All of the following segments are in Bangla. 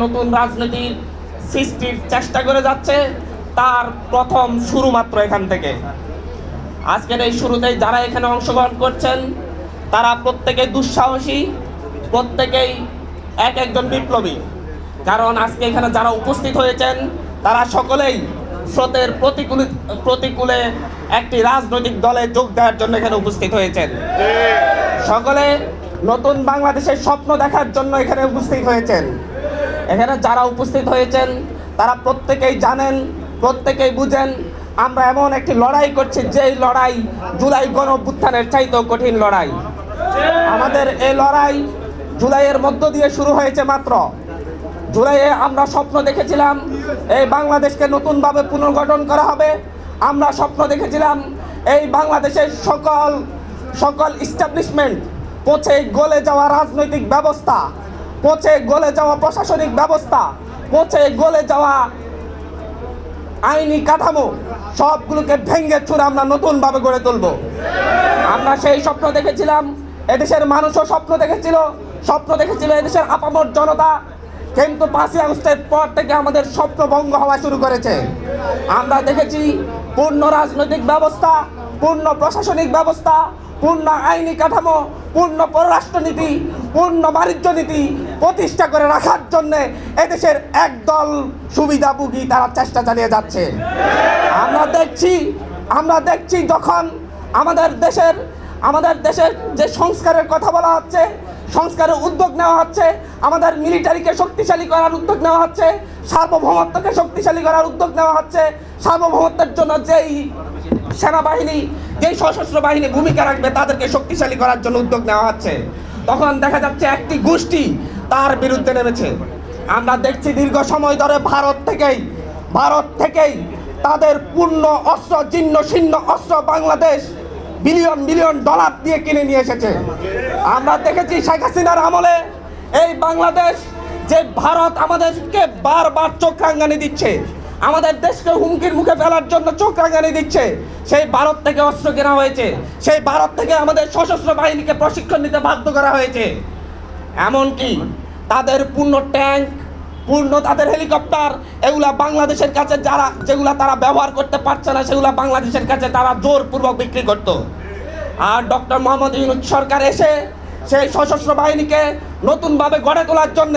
নতুন রাজনীতির সৃষ্টির চেষ্টা করে যাচ্ছে, তার প্রথম শুরু মাত্র এখান থেকে। আজকের এই শুরুতেই যারা এখানে অংশগ্রহণ করছেন তারা প্রত্যেকেই দুঃসাহসী, প্রত্যেকেই একজন বিপ্লবী। কারণ আজকে এখানে যারা উপস্থিত হয়েছেন তারা সকলেই স্রোতের প্রতিকূলে একটি রাজনৈতিক দলে যোগ দেওয়ার জন্য এখানে উপস্থিত হয়েছেন। সকলে নতুন বাংলাদেশের স্বপ্ন দেখার জন্য এখানে উপস্থিত হয়েছেন। এখানে যারা উপস্থিত হয়েছেন তারা প্রত্যেকেই জানেন, প্রত্যেকেই বুঝেন আমরা এমন একটি লড়াই করছি যেই লড়াই জুলাই গণঅভ্যুত্থানের চাইতেও কঠিন লড়াই। আমাদের এই লড়াই জুলাইয়ের মধ্য দিয়ে শুরু হয়েছে মাত্র। জুলাইয়ে আমরা স্বপ্ন দেখেছিলাম এই বাংলাদেশকে নতুনভাবে পুনর্গঠন করা হবে। আমরা স্বপ্ন দেখেছিলাম এই বাংলাদেশের সকল ইস্টাবলিশমেন্ট, পচে গলে যাওয়া রাজনৈতিক ব্যবস্থা, পচে গলে যাওয়া প্রশাসনিক ব্যবস্থা, পচে গলে যাওয়া আইনি কাঠামো সবগুলোকে ভেঙে চুরে আমরা নতুনভাবে গড়ে তুলব। আমরা সেই স্বপ্ন দেখেছিলাম, এদেশের মানুষও স্বপ্ন দেখেছিল এদেশের আপামর জনতা। কিন্তু 5ই আগস্টের পর থেকে আমাদের স্বপ্ন ভঙ্গ হওয়া শুরু করেছে। আমরা দেখেছি পূর্ণ রাজনৈতিক ব্যবস্থা, পূর্ণ প্রশাসনিক ব্যবস্থা, পূর্ণ আইনি কাঠামো, পূর্ণ পররাষ্ট্রনীতি, পূর্ণ বাণিজ্য নীতি প্রতিষ্ঠা করে রাখার জন্য এদেশের একদল সুবিধাভোগী তারা চেষ্টা চালিয়ে যাচ্ছে। আমরা দেখছি যখন আমাদের দেশের যে সংস্কারের কথা বলা হচ্ছে, সংস্কারের উদ্যোগ নেওয়া হচ্ছে, আমাদের মিলিটারিকে শক্তিশালী করার উদ্যোগ নেওয়া হচ্ছে, সার্বভৌমত্বকে শক্তিশালী করার উদ্যোগ নেওয়া হচ্ছে, সার্বভৌমত্বের জন্য যেই সেনাবাহিনী, যেই সশস্ত্র বাহিনী ভূমিকা রাখবে তাদেরকে শক্তিশালী করার জন্য উদ্যোগ নেওয়া হচ্ছে, তখন দেখা যাচ্ছে একটি গোষ্ঠী তার বিরুদ্ধে নেমেছে। আমরা দেখছি দীর্ঘ সময় ধরে ভারত থেকেই তাদের পূর্ণ অস্ত্র, জীর্ণ শীর্ণ অস্ত্র বাংলাদেশ বিলিয়ন ডলার দিয়ে কিনে নিয়ে এসেছে। আমরা দেখেছি শেখ হাসিনার আমলে এই বাংলাদেশ যে ভারত আমাদেরকে বারবার চোখ রাঙানি দিচ্ছে, আমাদের দেশকে হুমকির মুখে ফেলার জন্য চোখ রাঙানি দিচ্ছে, সেই ভারত থেকে অস্ত্র কেনা হয়েছে, সেই ভারত থেকে আমাদের সশস্ত্র বাহিনীকে প্রশিক্ষণ নিতে বাধ্য করা হয়েছে। এমনকি তাদের পূর্ণ ট্যাঙ্ক, পূর্ণ তাদের হেলিকপ্টার, এগুলা বাংলাদেশের কাছে যেগুলা তারা ব্যবহার করতে পারছে না সেগুলা বাংলাদেশের কাছে তারা জোরপূর্বক বিক্রি করত। আর ডক্টর মোহাম্মদ ইউনূস সরকার এসে সেই সশস্ত্র বাহিনীকে নতুনভাবে গড়ে তোলার জন্য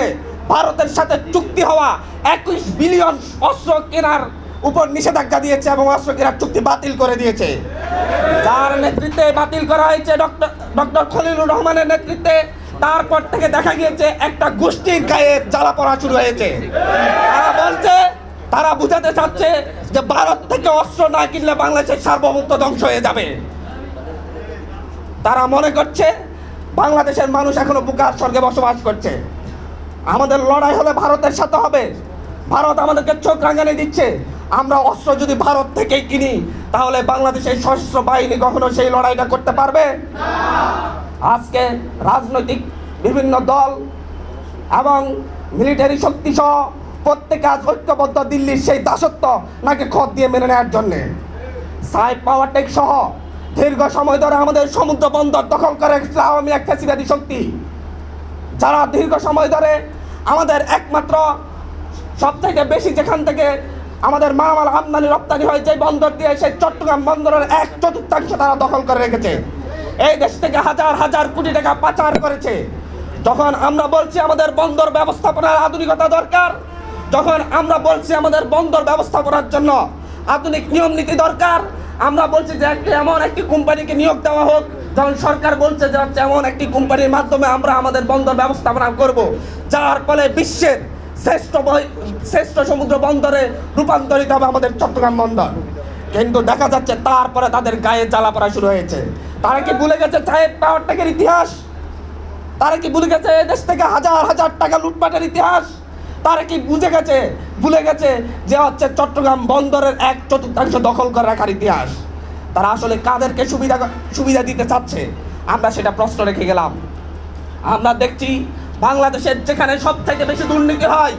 ভারতের সাথে চুক্তি হওয়া 21 বিলিয়ন অস্ত্র কেনার উপর নিষেধাজ্ঞা দিয়েছে এবং অস্ত্র কেনার চুক্তি বাতিল করে দিয়েছে। যার নেতৃত্বে বাতিল করা হয়েছে ডক্টর খলিলুর রহমানের নেতৃত্বে, তারপর থেকে দেখা গিয়েছে একটা গোষ্ঠীর গায়ে জ্বালা পড়া শুরু হয়েছে। তারা বুঝাতে চাচ্ছে যে ভারত থেকে অস্ত্র না কিনলে বাংলাদেশের সার্বভৌমত্ব ধ্বংস হয়ে যাবে। তারা মনে করছে বাংলাদেশের মানুষ এখনো বুকার স্বর্গে বসবাস করছে। আমাদের লড়াই হলে ভারতের সাথে হবে। ভারত আমাদেরকে চোখ রাঙানি দিচ্ছে। আমরা অস্ত্র যদি ভারত থেকেই কিনি তাহলে বাংলাদেশের সশস্ত্র বাহিনী কখনো সেই লড়াইটা করতে পারবে না। আজকে রাজনৈতিক বিভিন্ন দল এবং মিলিটারি শক্তি সহ প্রত্যেকে আজ ঐক্যবদ্ধ দিল্লির সেই দাসত্ব নাকি খত দিয়ে মেনে নেওয়ার জন্যে। সাইড পাওয়ারটেক সহ দীর্ঘ সময় ধরে আমাদের সমুদ্র বন্দর দখল করে রেখেছিল আওয়ামী লীগ ফ্যাসিবাদী শক্তি, যারা দীর্ঘ সময় ধরে আমাদের একমাত্র সবথেকে বেশি যেখান থেকে আমাদের মালামাল আমদানি রপ্তানি হয় যে বন্দর দিয়ে সেই চট্টগ্রাম বন্দরের 1/4 তারা দখল করে রেখেছে। এই দেশ থেকে হাজার কোটি টাকা পাচার করেছে। যখন আমরা বলছি আমাদের বন্দর ব্যবস্থাপনার আধুনিকতা দরকার, যখন আমরা বলছি আমাদের বন্দর ব্যবস্থাপনার জন্য আধুনিক নিয়ম নীতি দরকার, আমরা বলছি যে এমন একটি কোম্পানিকে নিয়োগ দেওয়া হোক, যখন সরকার বলছে যে এমন একটি কোম্পানির মাধ্যমে আমরা আমাদের বন্দর ব্যবস্থাপনা করব, যার ফলে বিশ্বের শ্রেষ্ঠ সমুদ্র বন্দরে রূপান্তরিত হবে আমাদের চট্টগ্রাম বন্দর। কিন্তু দেখা যাচ্ছে তারপরে তাদের গায়ে জ্বালা পড়া শুরু হয়েছে। তারা কি ভুলে গেছে সাহেব পাওয়ারটেকের ইতিহাস? তারা কি ভুলে গেছে দেশ থেকে হাজার টাকা লুটপাটের ইতিহাস? তারা কি ভুলে গেছে যে হচ্ছে চট্টগ্রাম বন্দরের 1/4 দখল করে রাখার ইতিহাস? তারা আসলে কাদেরকে সুবিধা দিতে চাচ্ছে আমরা সেটা প্রশ্ন রেখে গেলাম। আমরা দেখছি বাংলাদেশের যেখানে সবথেকে বেশি দুর্নীতি হয়,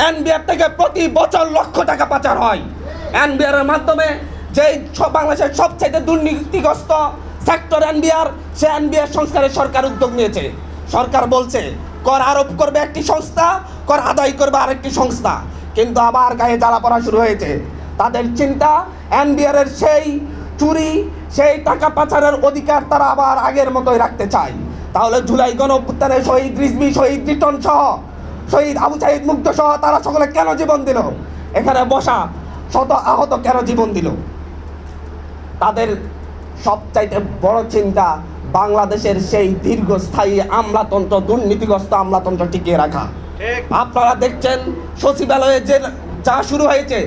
এনবিআর থেকে প্রতি বছর লক্ষ টাকা পাচার হয়। এনবিআর এর মাধ্যমে যেই বাংলাদেশের সবচেয়ে দুর্নীতিগ্রস্ত সেক্টর এনবিআর, সে এনবিআর সংস্কারের সরকার উদ্যোগ নিয়েছে। সরকার বলছে কর আরোপ করবে একটি সংস্থা, কর আদায় করবে আরেকটি সংস্থা, কিন্তু আবার গায়ে জ্বালা পড়া শুরু হয়েছে। তাদের চিন্তা এনবিআর এর সেই চুরি, সেই টাকা পাচারের অধিকার তারা আবার আগের মতোই রাখতে চায়। তাহলে জুলাই গণঅভ্যুত্থানে শহীদ রিজভী, শহীদ লিটন সহ, শহীদ আবু সাঈদ মুগ্ধ সহ তারা সকলে কেন জীবন দিল? এখানে বসা শত আহত কেন জীবন দিল? তাদের সবচাইতে বড় চিন্তা বাংলাদেশের সেই দীর্ঘস্থায়ী আমলাতন্ত্র, দুর্নীতিগ্রস্ত আমলাতন্ত্র টিকিয়ে রাখা। আপনারা দেখছেন সচিবালয়ে যে যা শুরু হয়েছে,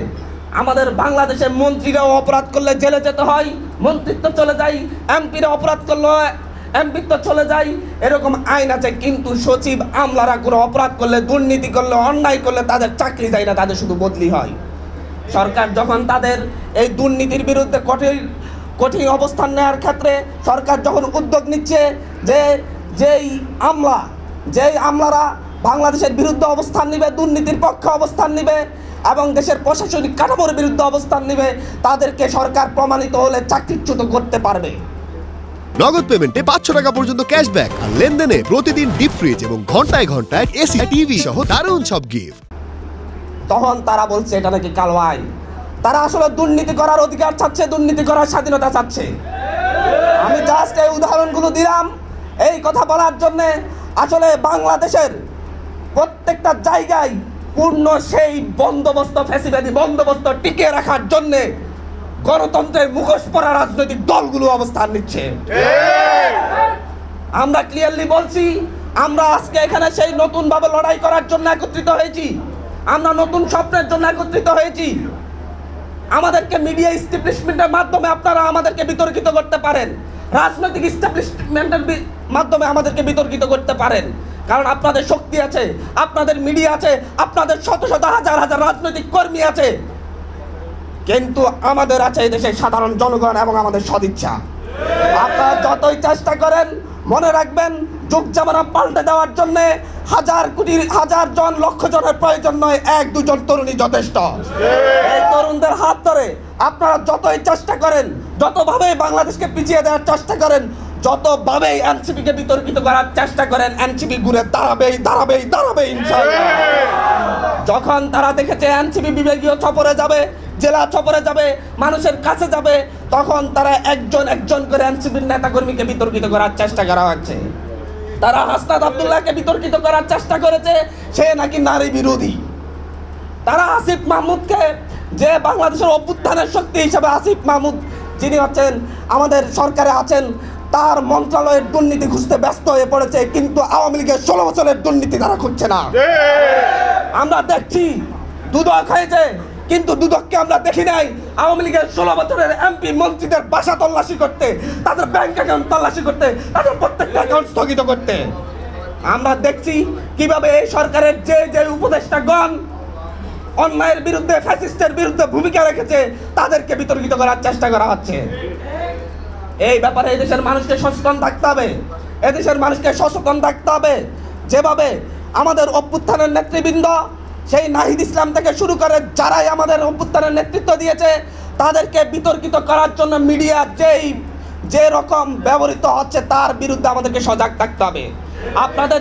আমাদের বাংলাদেশের মন্ত্রীরাও অপরাধ করলে জেলে যেতে হয়, মন্ত্রিত্ব চলে যায়, এমপিরা অপরাধ করলে এমপিত্ব চলে যায়, এরকম আইন আছে। কিন্তু সচিব আমলারা কোনো অপরাধ করলে, দুর্নীতি করলে, অন্যায় করলে তাদের চাকরি যায় না, তাদের শুধু বদলি হয়। সরকার যখন তাদের এই দুর্নীতির বিরুদ্ধে কঠিন অবস্থান নেওয়ার ক্ষেত্রে সরকার যখন উদ্যোগ নিচ্ছে যে যেই আমলারা বাংলাদেশের বিরুদ্ধে অবস্থান নেবে, দুর্নীতির পক্ষে অবস্থান নেবে এবং দেশের প্রশাসনিক কাঠামোর বিরুদ্ধে অবস্থান নেবে, তাদেরকে সরকার প্রমাণিত হলে চাকরিচ্যুত করতে পারবে। নগদ পেমেন্টে 500 টাকা পর্যন্ত ক্যাশব্যাক আর লেনদেনে প্রতিদিন ডিপ ফ্রিজ এবং ঘন্টায় ঘন্টায় এসি, টিভি সহ দারুণ সব গিফট। তখন তারা বলছে এটা নাকি কালো আইন। তারা আসলে দুর্নীতি করার অধিকার চাচ্ছে, দুর্নীতি করার স্বাধীনতা চাচ্ছে। আমি জাস্ট এই উদাহরণগুলো দিলাম এই কথা বলার জন্য। আসলে বাংলাদেশের প্রত্যেকটা জায়গায় পূর্ণ সেই বন্দোবস্ত, ফ্যাসিবাদী বন্দোবস্ত টিকিয়ে রাখার জন্য গণতন্ত্রের মুখোশ পরা রাজনৈতিক দলগুলো অবস্থান নিচ্ছে। আমরা ক্লিয়ারলি বলছি, আমরা আজকে এখানে সেই নতুন ভাবে লড়াই করার জন্য একত্রিত হয়েছি, আমরা নতুন স্বপ্নের জন্য একত্রিত হয়েছি। আমাদেরকে মিডিয়া এস্টাবলিশমেন্টের মাধ্যমে আপনারা আমাদেরকে বিতর্কিত করতে পারেন, রাজনৈতিক এস্টাবলিশমেন্টের মাধ্যমে আমাদেরকে বিতর্কিত করতে পারেন, কারণ আপনাদের শক্তি আছে, আপনাদের মিডিয়া আছে, আপনাদের শত শত হাজার হাজার রাজনৈতিক কর্মী আছে। কিন্তু আমাদের আছে এই দেশের সাধারণ জনগণ এবং আমাদের সদিচ্ছা। আপনারা যতই চেষ্টা করেন, মনে রাখবেন যুগ জামানা পাল্টে দেওয়ার জন্য হাজার জন, লক্ষ জনের প্রয়োজন নয়, 1-2 জন তরুণী যথেষ্ট। এই তরুণদের হাত ধরে আপনারা যতই চেষ্টা করেন, যতভাবে বাংলাদেশকে পিছিয়ে দেওয়ার চেষ্টা করেন, যতভাবে এনসিপিকে বিতর্কিত করার চেষ্টা করেন, এনসিপি ঘুরে দাঁড়াবে ইনশাআল্লাহ। যখন তারা দেখেছে এনসিপি বিভাগীয় সফরে যাবে, জেলা সফরে যাবে, মানুষের কাছে যাবে, তখন তারা একজন করে এনসিপির নেতাকর্মীকে বিতর্কিত করার চেষ্টা করা হচ্ছে। তারা হাসনাত আব্দুল্লাহকে বিতর্কিত করার চেষ্টা করেছে, সে নাকি নারী বিরোধী। তারা আসিফ মাহমুদকে, যে বাংলাদেশের অভ্যুত্থানের শক্তি হিসেবে আসিফ মাহমুদ যিনি হচ্ছেন আমাদের সরকারে আছেন, তার মন্ত্রণালয়ের দুর্নীতি খুঁজতে ব্যস্ত হয়ে পড়েছে, কিন্তু আওয়ামী লীগের 16 বছরের দুর্নীতি তারা খুঁজছে না। আমরা দেখছি দুদক হয়েছে, কিন্তু দুদককে আমরা দেখি নাই আওয়ামী লীগের 16 বছরের এমপি মন্ত্রীদের বাসা তল্লাশি করতে, তাদের ব্যাংক অ্যাকাউন্ট তল্লাশি করতে, তাদের প্রত্যেকটা অ্যাকাউন্ট স্থগিত করতে। আমরা দেখছি কিভাবে এই সরকারের যে উপদেষ্টাগণ অন্যায়ের বিরুদ্ধে, ফ্যাসিস্টের বিরুদ্ধে ভূমিকা রেখেছে, তাদেরকে বিতর্কিত করার চেষ্টা করা হচ্ছে। এই ব্যাপারে এদেশের মানুষকে সচেতন থাকতে হবে, এদেশের মানুষকে সচেতন থাকতে হবে। যেভাবে আমাদের অভ্যুত্থানের নেতৃবৃন্দ, সেই নাহিদ ইসলাম থেকে শুরু করে যারাই আমাদের অভ্যুত্থানের নেতৃত্ব দিয়েছে, তাদেরকে বিতর্কিত করার জন্য মিডিয়া যে রকম ব্যবহৃত হচ্ছে, তার বিরুদ্ধে আমাদেরকে সজাগ থাকতে হবে। আপনাদের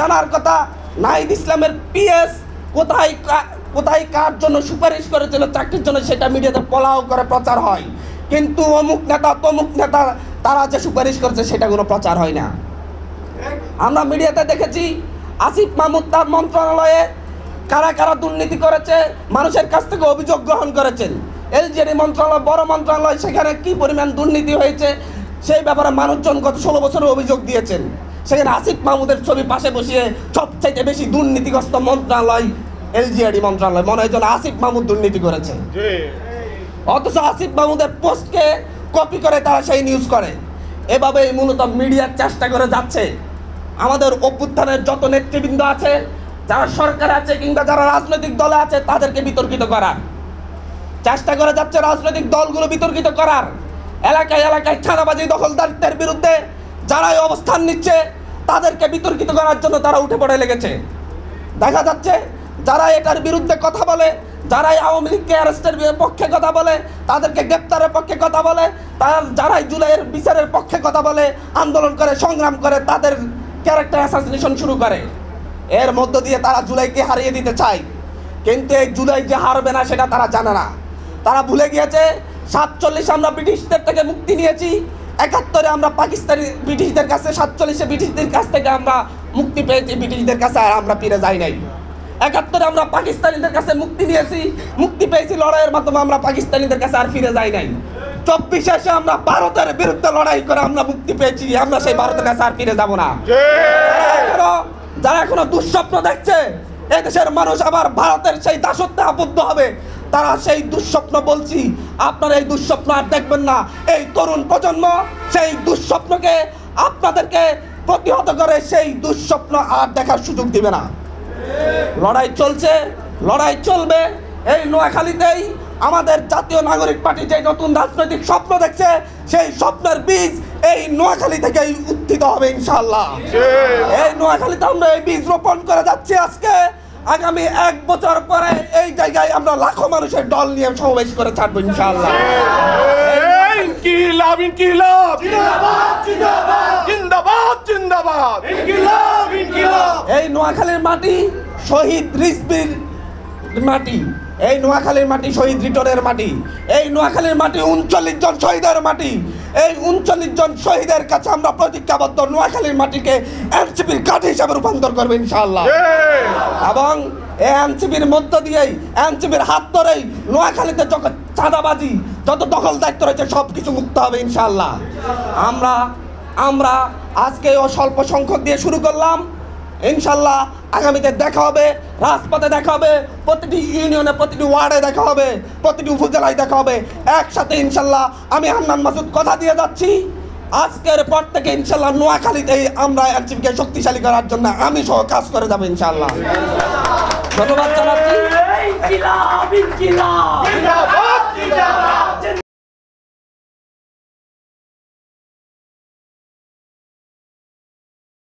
জানার কথা নাহিদ ইসলামের পিএস কোথায় কার জন্য সুপারিশ করেছিল চাকরির জন্য, সেটা মিডিয়াতে পলাও করে প্রচার হয়, কিন্তু অমুক নেতা তমুক নেতা তারা যে সুপারিশ করেছে সেটা কোনো প্রচার হয় না। আমরা মিডিয়াতে দেখেছি আসিফ মাহমুদ তার মন্ত্রণালয়ে কারা দুর্নীতি করেছে, মানুষের কাছ থেকে অভিযোগ গ্রহণ করেছেন। এলজিডি মন্ত্রণালয়, বড় মন্ত্রণালয়, সেখানে কি পরিমাণ দুর্নীতি হয়েছে সেই ব্যাপারে মানুষজন গত 16 বছরের অভিযোগ দিয়েছেন। সেখানে আসিফ মাহমুদের ছবি পাশে বসিয়ে সবচাইতে বেশি দুর্নীতিগ্রস্ত মন্ত্রণালয় এলজিডি মন্ত্রণালয়, মনে হয় যেন আসিফ মাহমুদ দুর্নীতি করেছে। অথচ আসিফ মাহমুদের পোস্টকে কপি করে তারা সেই নিউজ করে। এভাবেই মূলত মিডিয়ার চেষ্টা করে যাচ্ছে আমাদের অভ্যুত্থানের যত নেতৃবৃন্দ আছে, যারা সরকার আছে কিংবা যারা রাজনৈতিক দলে আছে, তাদেরকে বিতর্কিত করার চেষ্টা করে যাচ্ছে, রাজনৈতিক দলগুলো বিতর্কিত করার। এলাকায় ছানাবাজি, দখলদারিত্বের বিরুদ্ধে যারাই অবস্থান নিচ্ছে, তাদেরকে বিতর্কিত করার জন্য তারা উঠে পড়ে লেগেছে। দেখা যাচ্ছে যারা এটার বিরুদ্ধে কথা বলে, যারাই আওয়ামী লীগকে অ্যারেস্টের পক্ষে কথা বলে, তাদেরকে গ্রেপ্তারের পক্ষে কথা বলে, যারাই জুলাইয়ের বিচারের পক্ষে কথা বলে, আন্দোলন করে, সংগ্রাম করে, তাদের ক্যারেক্টার অ্যাসাসিনেশন শুরু করে। এর মধ্য দিয়ে তারা জুলাইকে হারিয়ে দিতে চায়, কিন্তু এই জুলাই যে হারবে না সেটা তারা জানে না। তারা ভুলে গিয়েছে 47 আমরা ব্রিটিশদের থেকে মুক্তি নিয়েছি, 71 আমরা পাকিস্তানি ব্রিটিশদের কাছে, 47 ব্রিটিশদের কাছ থেকে আমরা মুক্তি পেয়েছি, ব্রিটিশদের কাছে আর আমরা ফিরে যাই নাই। 71 আমরা পাকিস্তানিদের কাছে মুক্তি নিয়েছি, মুক্তি পেয়েছি লড়াইয়ের মাধ্যমে, আমরা পাকিস্তানিদের কাছে আর ফিরে যাই নাই। 24 এসে আমরা ভারতের বিরুদ্ধে লড়াই করে আমরা মুক্তি পেয়েছি, আমরা সেই ভারতের কাছে আর ফিরে যাব না। যারা এখনো দুঃস্বপ্ন দেখছে এই দেশের মানুষ আবার ভারতের সেই দাসত্বে আবদ্ধ হবে, তারা সেই দুঃস্বপ্ন বলছি আপনারা এই দুঃস্বপ্ন আর দেখবেন না। এই তরুণ প্রজন্ম সেই দুঃস্বপ্নকে আপনাদেরকে প্রতিহত করে সেই দুঃস্বপ্ন আর দেখার সুযোগ দিবে না। লড়াই চলছে, লড়াই চলবে। এই নোয়াখালীতেই আমাদের জাতীয় নাগরিক পার্টি যে নতুন রাজনৈতিক স্বপ্ন দেখছে, সেই স্বপ্নের বীজ এই নোয়াখালী থেকেই উত্থিত হবে ইনশাআল্লাহ। এই নোয়াখালীতে আমরা এই বীজ রোপণ করে যাচ্ছি আজকে। আগামী 1 বছর পরে এই জায়গায় আমরা লাখো মানুষের দল নিয়ে সমাবেশ করে ছাড়বো ইনশাআল্লাহ। ইনকিলাব ইনকিলাব জিন্দাবাদ জিন্দাবাদ জিন্দাবাদ জিন্দাবাদ ইনকিলাব ইনকিলাব। এই নোয়াখালীর মাটি শহীদ রিজভির মাটি, এই নোয়াখালীর মাটি শহীদ রিটনের মাটি, এই নোয়াখালীর মাটি 39 জন শহীদের মাটি। এই 39 জন শহীদের কাছে আমরা প্রতিজ্ঞাবদ্ধ নোয়াখালীর মাটিকে এনসিপির ঘাঁটি হিসাবে রূপান্তর করবো ইনশাআল্লাহ। এবং এই এনসিপির মধ্য দিয়েই, এনসিপির হাত ধরেই নোয়াখালীতে যত চাঁদাবাজি, যত দখল দায়িত্ব রয়েছে সব কিছু মুক্ত হবে ইনশাআল্লাহ। আমরা আজকে ও স্বল্প সংখ্যক দিয়ে শুরু করলাম, ইনশাল্লাহ আগামীতে দেখা হবে, রাজপথে দেখা হবে, প্রতিটি ইউনিয়নে, প্রতিটি ওয়ার্ডে দেখা হবে, প্রতিটি উপজেলায় দেখা হবে একসাথে ইনশাল্লাহ। আমি হান্নান মাসুদ কথা দিয়ে যাচ্ছি, আজকের পর থেকে ইনশাল্লাহ নোয়াখালীতেই আমরা এনসিপিকে শক্তিশালী করার জন্য আমি সহ কাজ করে যাবো ইনশাল্লাহ। ধন্যবাদ জানাচ্ছি।